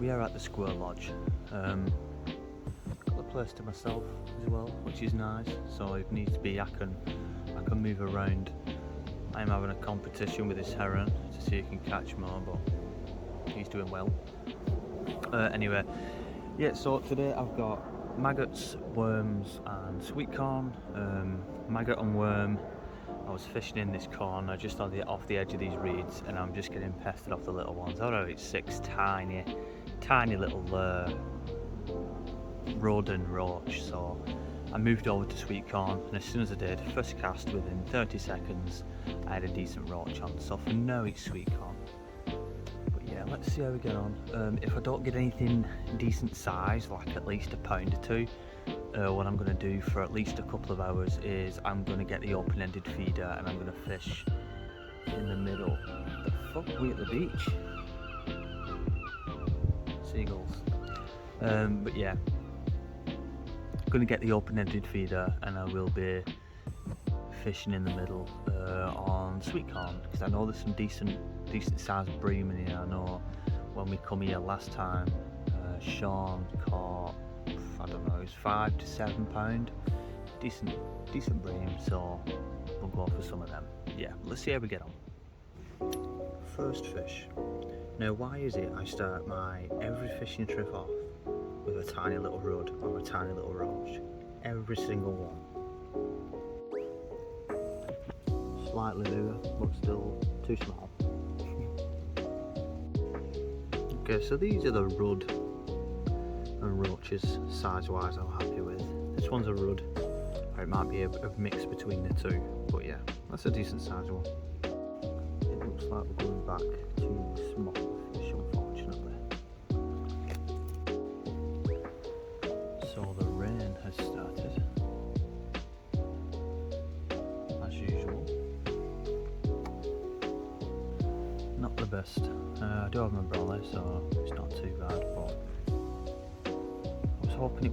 we are at the Squirrel Lodge. Got the place to myself as well, which is nice. So if needs to be, I can move around. I am having a competition with this heron to see who can catch more, but he's doing well. Anyway, yeah. So today I've got maggots, worms, and sweet corn. Maggot and worm. I was fishing in this corner just off the edge of these reeds, and I'm just getting pestered off the little ones. I don't know, it's 6 tiny little rodent roach. So I moved over to sweet corn, and as soon as I did, first cast, within 30 seconds I had a decent roach on. So for now it's sweet corn. But yeah, let's see how we get on. If I don't get anything decent size, like at least a pound or two, what I'm going to do for at least a couple of hours is I'm going to get the open-ended feeder and I'm going to fish in the middle. The fuck, we at the beach? Seagulls. But yeah, I'm going to get the open-ended feeder and I will be fishing in the middle on sweet corn, because I know there's some decent sized bream in here. I know when we come here last time, Sean caught, I don't know, it was 5 to 7 pound, decent bream, so we'll go for some of them. Yeah, let's see how we get on. First fish. Now, why is it I start my every fishing trip off with a tiny little rudd or a tiny little roach? Every single one. Slightly bigger, but still too small. Okay, so these are the rudd and roaches size wise I'm happy with. This one's a rudd, or it might be a mix between the two, but yeah, that's a decent size one. It looks like we're going back to smaller fish, unfortunately. So the rain has started, as usual. Not the best. I do have an umbrella, so it's not too bad, but hoping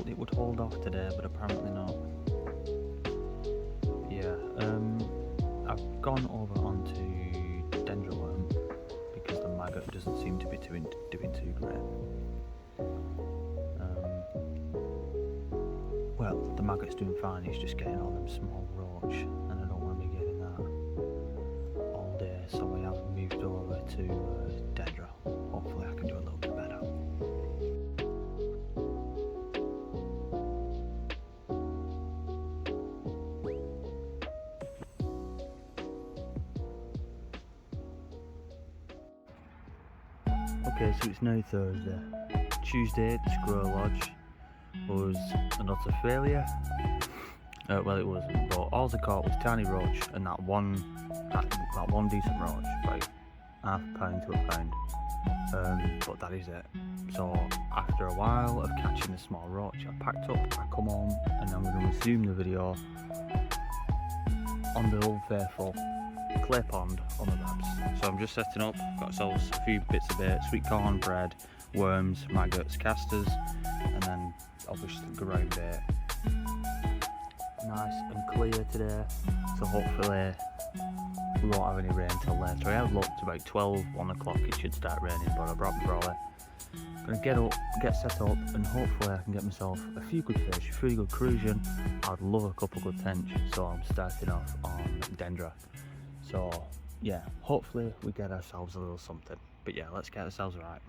it would hold off today, but apparently not. Yeah, I've gone over onto dendroworm because the maggot doesn't seem to be doing too great. Well, the maggot's doing fine, he's just getting all them small roach, and I don't want to be getting that all day, so I have moved over to dendro. Hopefully I can do a little bit better. Okay, so it's now Thursday. Tuesday at the Squirrel Lodge was an utter failure. Well, it wasn't, but all I caught was tiny roach and that one decent roach, like half a pound to a pound. But that is it. So after a while of catching a small roach, I packed up, I come home, and I'm going to resume the video on the old faithful clay pond on the Babs. So I'm just setting up, got ourselves a few bits of bait, sweet corn, bread, worms, maggots, casters, and then obviously ground bait. Nice and clear today, so hopefully we won't have any rain till later. I have looked about 12, 1 o'clock it should start raining, but I brought my brolly. I'm going to get up, get set up, and hopefully I can get myself a few good fish, a few good cruising. I'd love a couple good tench, so I'm starting off on dendro. So yeah, hopefully we get ourselves a little something. But yeah, let's get ourselves right.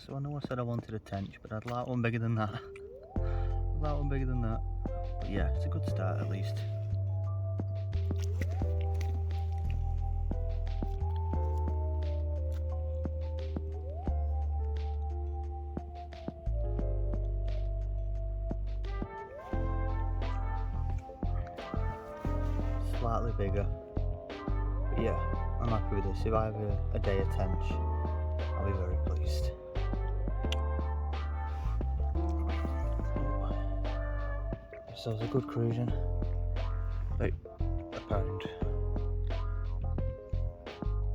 So I know I said I wanted a tench, but I'd like one bigger than that. I'd like one bigger than that. But yeah, it's a good start at least. Slightly bigger, but yeah, I'm happy with this. If I have a day of tench, I'll be very pleased. So it's a good cruising, about a pound.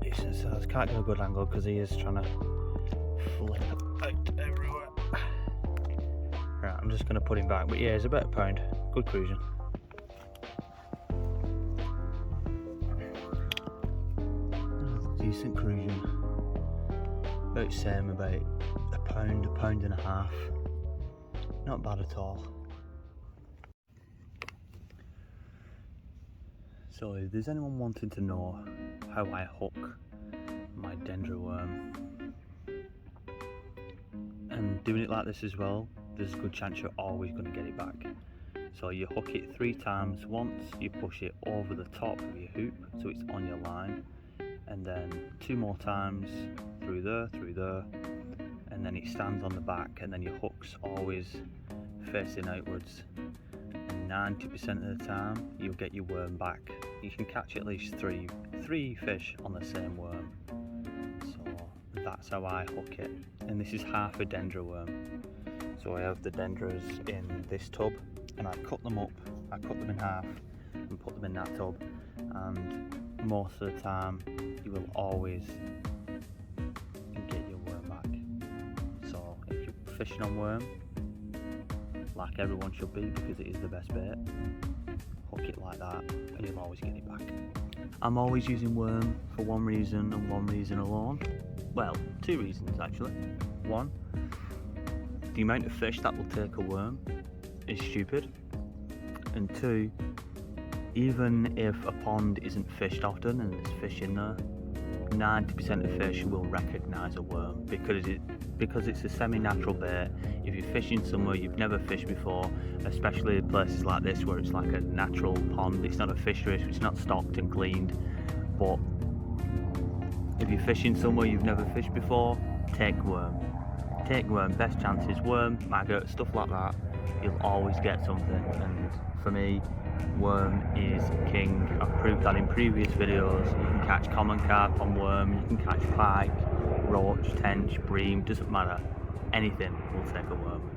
Decent size. Can't get a good angle because he is trying to flip out everywhere. Right, I'm just going to put him back, but yeah, it's about a pound. Good cruising. Decent cruising. About same, about a pound and a half. Not bad at all. So if there's anyone wanting to know how I hook my dendro worm, and doing it like this as well, there's a good chance you're always going to get it back. So you hook it 3 times. Once you push it over the top of your hoop so it's on your line, and then 2 more times through there, and then it stands on the back, and then your hook's always facing outwards. 90% of the time you'll get your worm back. You can catch at least three fish on the same worm. So that's how I hook it. And this is half a dendro worm. So I have the dendros in this tub, and I cut them up. I cut them in half and put them in that tub. And most of the time you will always get your worm back. So if you're fishing on worm, like everyone should be, because it is the best bait, hook it like that and you'll always get it back. I'm always using worm for one reason and one reason alone. Well, 2 reasons actually. 1, the amount of fish that will take a worm is stupid. And 2, even if a pond isn't fished often and there's fish in there, 90% of fish will recognise a worm because it's a semi-natural bait. If you're fishing somewhere you've never fished before, especially places like this where it's like a natural pond, it's not a fishery, it's not stocked and cleaned, but if you're fishing somewhere you've never fished before, take worm. Best chances, worm, maggot, stuff like that, you'll always get something. And for me, worm is king. I've proved that in previous videos. You can catch common carp on worm, you can catch pike, roach, tench, bream, doesn't matter. Anything will take a worm.